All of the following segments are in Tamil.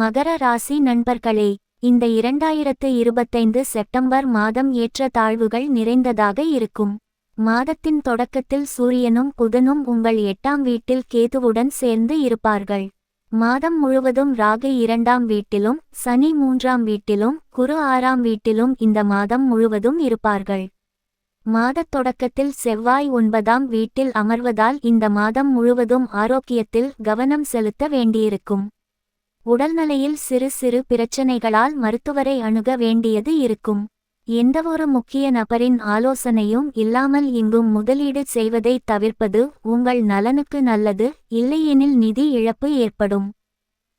மகர ராசி நண்பர்களே, இந்த 2025 செப்டம்பர் மாதம் ஏற்ற தாழ்வுகள் நிறைந்ததாக இருக்கும். மாதத்தின் தொடக்கத்தில் சூரியனும் புதனும் உங்கள் 8ஆம் வீட்டில் கேதுவுடன் சேர்ந்து இருப்பார்கள். மாதம் முழுவதும் ராகு 2ஆம் வீட்டிலும் சனி 3ஆம் வீட்டிலும் குரு 6ஆம் வீட்டிலும் இந்த மாதம் முழுவதும் இருப்பார்கள். மாதத் தொடக்கத்தில் செவ்வாய் 9ஆம் வீட்டில் அமர்வதால் இந்த மாதம் முழுவதும் ஆரோக்கியத்தில் கவனம் செலுத்த வேண்டியிருக்கும். உடல்நிலையில் சிறு சிறு பிரச்சனைகளால் மருத்துவரை அணுக வேண்டியது இருக்கும். எந்தவொரு முக்கிய நபரின் ஆலோசனையும் இல்லாமல் இங்கும் முதலீடு செய்வதை தவிர்ப்பது உங்கள் நலனுக்கு நல்லது, இல்லையெனில் நிதி இழப்பு ஏற்படும்.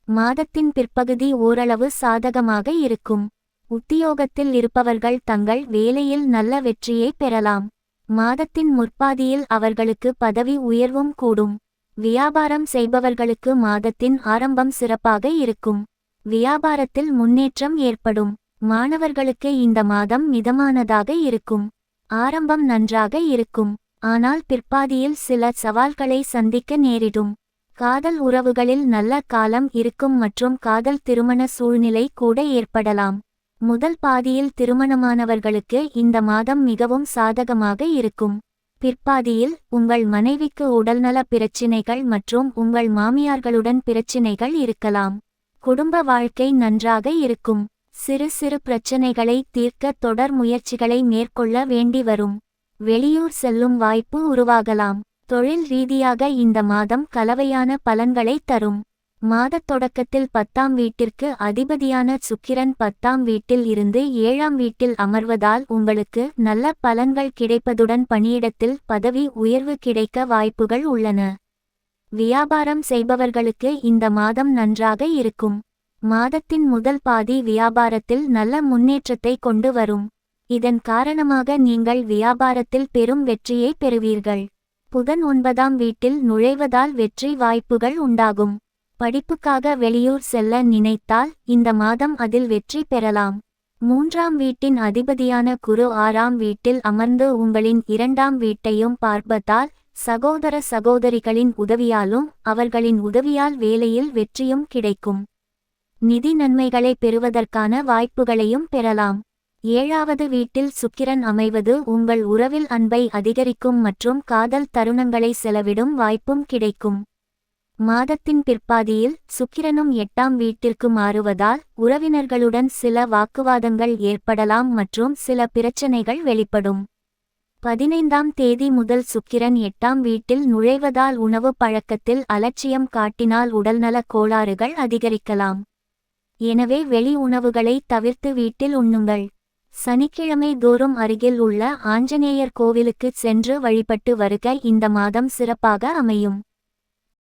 மாதத்தின் பிற்பகுதி ஓரளவு சாதகமாக இருக்கும். உத்தியோகத்தில் இருப்பவர்கள் தங்கள் வேலையில் நல்ல வெற்றியை பெறலாம். மாதத்தின் முற்பாதியில் அவர்களுக்கு பதவி உயர்வும் கூடும். வியாபாரம் செய்பவர்களுக்கு மாதத்தின் ஆரம்பம் சிறப்பாக இருக்கும். வியாபாரத்தில் முன்னேற்றம் ஏற்படும். மாணவர்களுக்கு இந்த மாதம் மிதமானதாக இருக்கும். ஆரம்பம் நன்றாக இருக்கும், ஆனால் பிற்பாதியில் சில சவால்களை சந்திக்க நேரிடும். காதல் உறவுகளில் நல்ல காலம் இருக்கும் மற்றும் காதல் திருமண சூழ்நிலை கூட ஏற்படலாம். முதல் பாதியில் திருமணமானவர்களுக்கு இந்த மாதம் மிகவும் சாதகமாக இருக்கும். பிற்பாதியில் உங்கள் மனைவிக்கு உடல்நல பிரச்சினைகள் மற்றும் உங்கள் மாமியார்களுடன் பிரச்சினைகள் இருக்கலாம். குடும்ப வாழ்க்கை நன்றாக இருக்கும். சிறு சிறு பிரச்சனைகளை தீர்க்க தொடர் முயற்சிகளை மேற்கொள்ள வேண்டி வரும். வெளியூர் செல்லும் வாய்ப்பு உருவாகலாம். தொழில் ரீதியாக இந்த மாதம் கலவையான பலன்களை தரும். மாதத் தொடக்கத்தில் 10ஆம் வீட்டிற்கு அதிபதியான சுக்கிரன் 10ஆம் வீட்டில் இருந்து 7ஆம் வீட்டில் அமர்வதால் உங்களுக்கு நல்ல பலன்கள் கிடைப்பதுடன் பணியிடத்தில் பதவி உயர்வு கிடைக்க வாய்ப்புகள் உள்ளன. வியாபாரம் செய்பவர்களுக்கு இந்த மாதம் நன்றாக இருக்கும். மாதத்தின் முதல் பாதி வியாபாரத்தில் நல்ல முன்னேற்றத்தை கொண்டு வரும். இதன் காரணமாக நீங்கள் வியாபாரத்தில் பெரும் வெற்றியை பெறுவீர்கள். புதன் 9ஆம் வீட்டில் நுழைவதால் வெற்றி வாய்ப்புகள் உண்டாகும். படிப்புக்காக வெளியூர் செல்ல நினைத்தால் இந்த மாதம் அதில் வெற்றி பெறலாம். 3ஆம் வீட்டின் அதிபதியான குரு 6ஆம் வீட்டில் அமர்ந்து உங்களின் 2ஆம் வீட்டையும் பார்ப்பதால் சகோதர சகோதரிகளின் உதவியாலும் அவர்களின் உதவியால் வேலையில் வெற்றியும் கிடைக்கும். நிதி நன்மைகளை பெறுவதற்கான வாய்ப்புகளையும் பெறலாம். 7ஆவது வீட்டில் சுக்கிரன் அமைவது உங்கள் உறவில் அன்பை அதிகரிக்கும் மற்றும் காதல் தருணங்களை செலவிடும் வாய்ப்பும் கிடைக்கும். மாதத்தின் பிற்பாதியில் சுக்கிரனும் 8ஆம் வீட்டிற்கு மாறுவதால் உறவினர்களுடன் சில வாக்குவாதங்கள் ஏற்படலாம் மற்றும் சில பிரச்சனைகள் வெளிப்படும். 15ஆம் தேதி முதல் சுக்கிரன் 8ஆம் வீட்டில் நுழைவதால் உணவு பழக்கத்தில் அலட்சியம் காட்டினால் உடல்நல கோளாறுகள் அதிகரிக்கலாம். எனவே வெளி உணவுகளை தவிர்த்து வீட்டில் உண்ணுங்கள். சனிக்கிழமை தோறும் அருகில் உள்ள ஆஞ்சநேயர் கோவிலுக்கு சென்று வழிபட்டு வருக. இந்த மாதம் சிறப்பாக அமையும்.